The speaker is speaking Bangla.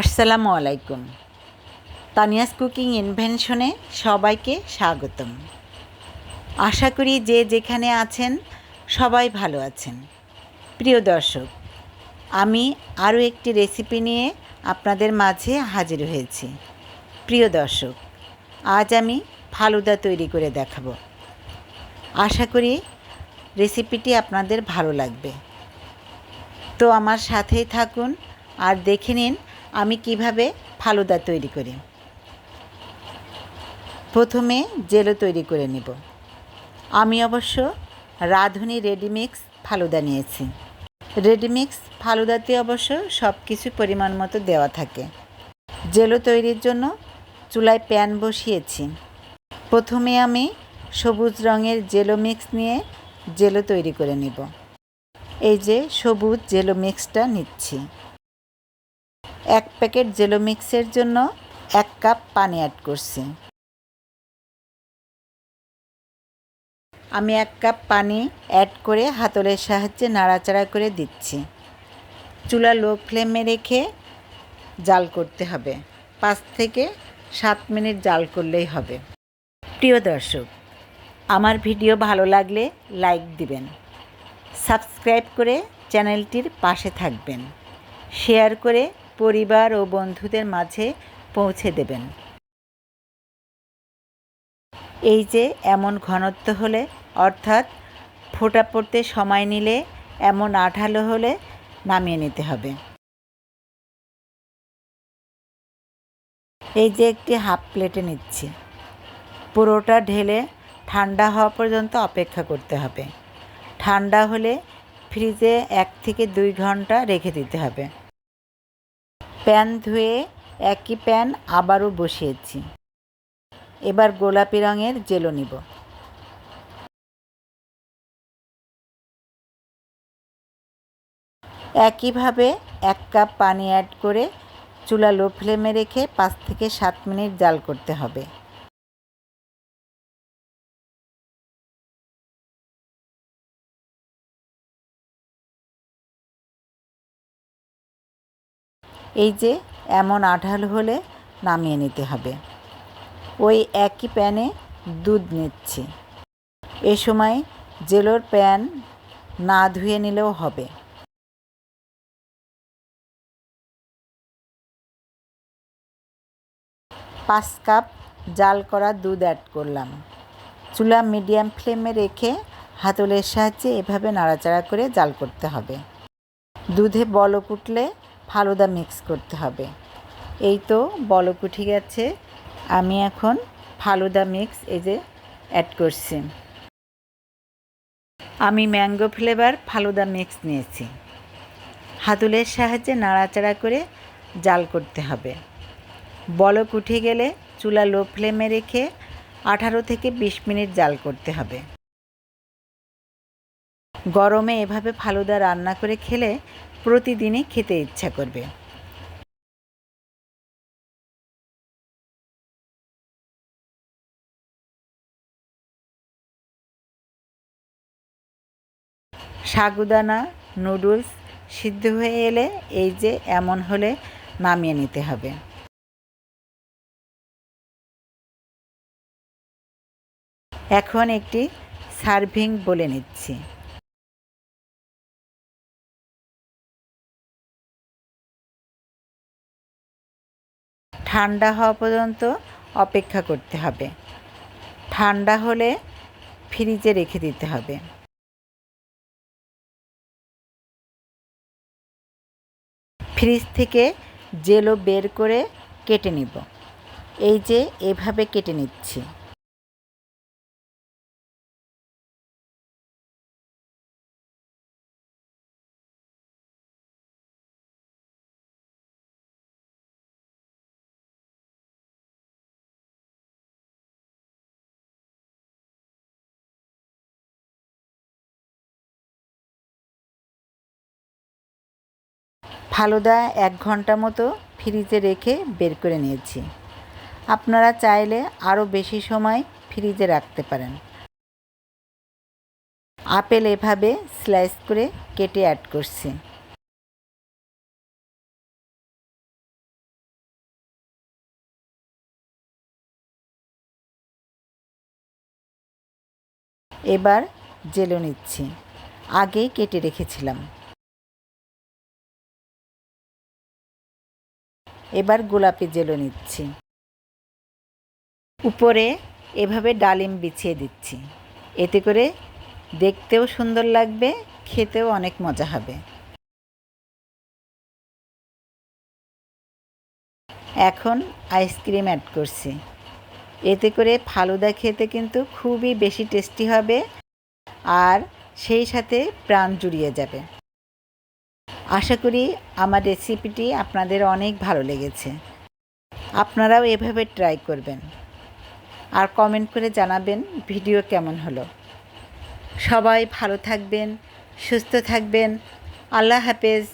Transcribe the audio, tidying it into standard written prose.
আসসালামু আলাইকুম। তানিয়াস কুকিং ইনভেনশনে সবাইকে স্বাগতম। আশা করি যে যেখানে আছেন সবাই ভালো আছেন। প্রিয় দর্শক, আমি আরও একটি রেসিপি নিয়ে আপনাদের মাঝে হাজির হয়েছি। প্রিয় দর্শক, আজ আমি ফালুদা তৈরি করে দেখাবো। আশা করি রেসিপিটি আপনাদের ভালো লাগবে। তো আমার সাথেই থাকুন আর দেখে নিন আমি কিভাবে ফালুদা তৈরি করি। প্রথমে জেলো তৈরি করে নেব। আমি অবশ্য রাঁধুনি রেডিমিক্স ফালুদা নিয়েছি। রেডিমিক্স ফালুদাতে অবশ্য সব কিছু পরিমাণ মতো দেওয়া থাকে। জেলো তৈরির জন্য চুলায় প্যান বসিয়েছি। প্রথমে আমি সবুজ রঙের জেলো মিক্স নিয়ে জেলো তৈরি করে নেব। এই যে সবুজ জেলো মিক্সটা নিচ্ছি। 1 প্যাকেট জেলো মিক্সের জন্য 1 কাপ পানি অ্যাড করছি। আমি 1 কাপ পানি অ্যাড করে হাতলের সাহায্যে নাড়াচাড়া করে দিচ্ছি। চুলা লো ফ্লেমে রেখে জাল করতে হবে। 5 থেকে 7 মিনিট জাল করলেই হবে। প্রিয় দর্শক, আমার ভিডিও ভালো লাগলে লাইক দিবেন, সাবস্ক্রাইব করে চ্যানেলটির পাশে থাকবেন, শেয়ার করে পরিবার ও বন্ধুদের মাঝে পৌঁছে দেবেন। এই যে এমন ঘনত্ব হলে, অর্থাৎ ফোঁটা পড়তে সময় নিলে, এমন আঠালো হলে নামিয়ে নিতে হবে। এই যে একটি হাফ প্লেটে নিচ্ছি। পুরোটা ঢেলে ঠান্ডা হওয়া পর্যন্ত অপেক্ষা করতে হবে। ঠান্ডা হলে ফ্রিজে 1 থেকে 2 ঘন্টা রেখে দিতে হবে। প্যান ধুয়ে একই প্যান আবারও বসিয়েছি। এবার গোলাপি রঙের জেলো নিব। একইভাবে 1 কাপ পানি অ্যাড করে চুলা লো ফ্লেমে রেখে 5 থেকে 7 মিনিট জাল করতে হবে। এই যে এমন আঠালো হলে নামিয়ে নিতে হবে। ওই একই প্যানে দুধ নিচ্ছি। এ সময় জেলোর প্যান না ধুয়ে নিলেও হবে। 5 কাপ জাল করা দুধ অ্যাড করলাম। চুলা মিডিয়াম ফ্লেমে রেখে হাতলের সাহায্যে এভাবে নাড়াচাড়া করে জাল করতে হবে। দুধে বলক উঠলে ফালুদা মিক্স করতে হবে। এই তো বলক উঠে গেছে। আমি এখন ফালুদা মিক্স এই যে অ্যাড করছি। আমি ম্যাঙ্গো ফ্লেভার ফালুদা মিক্স নিয়েছি। হাতলের সাহায্যে নাড়াচাড়া করে জাল করতে হবে। বলক উঠে গেলে চুলা লো ফ্লেমে রেখে 18 থেকে 20 মিনিট জাল করতে হবে। গরমে এভাবে ফালুদা রান্না করে খেলে প্রতিদিনই খেতে ইচ্ছা করবে। সাগুদানা নুডলস সিদ্ধ হয়ে এলে এই যে এমন হলে নামিয়ে নিতে হবে। এখন একটি সার্ভিং বলে নিচ্ছি। ঠান্ডা হওয়া পর্যন্ত অপেক্ষা করতে হবে। ঠান্ডা হলে ফ্রিজে রেখে দিতে হবে। ফ্রিজ থেকে জেলো বের করে কেটে নিব। এই যে এভাবে কেটে নিচ্ছি। ফালুদা 1 ঘন্টা মতো ফ্রিজে রেখে বের করে নিয়েছি। আপনারা চাইলে আরও বেশি সময় ফ্রিজে রাখতে পারেন। আপেল এভাবে স্লাইস করে কেটে অ্যাড করছি। এবার জেলো নিচ্ছি, আগেই কেটে রেখেছিলাম। এবার গোলাপি জেলো নিচ্ছি, উপরে এভাবে ডালিম বিছিয়ে দিচ্ছি। এতে করে দেখতেও সুন্দর লাগবে, খেতেও অনেক মজা হবে। এখন আইসক্রিম অ্যাড করছি। এতে করে ফালুদা খেতে কিন্তু খুবই বেশি টেস্টি হবে, আর সেই সাথে প্রাণ জুড়িয়ে যাবে। আশা করি আমার রেসিপিটি আপনাদের অনেক ভালো লেগেছে। আপনারাও এভাবে ট্রাই করবেন আর কমেন্ট করে জানাবেন ভিডিও কেমন হলো। সবাই ভালো থাকবেন, সুস্থ থাকবেন। আল্লাহ হাফেজ।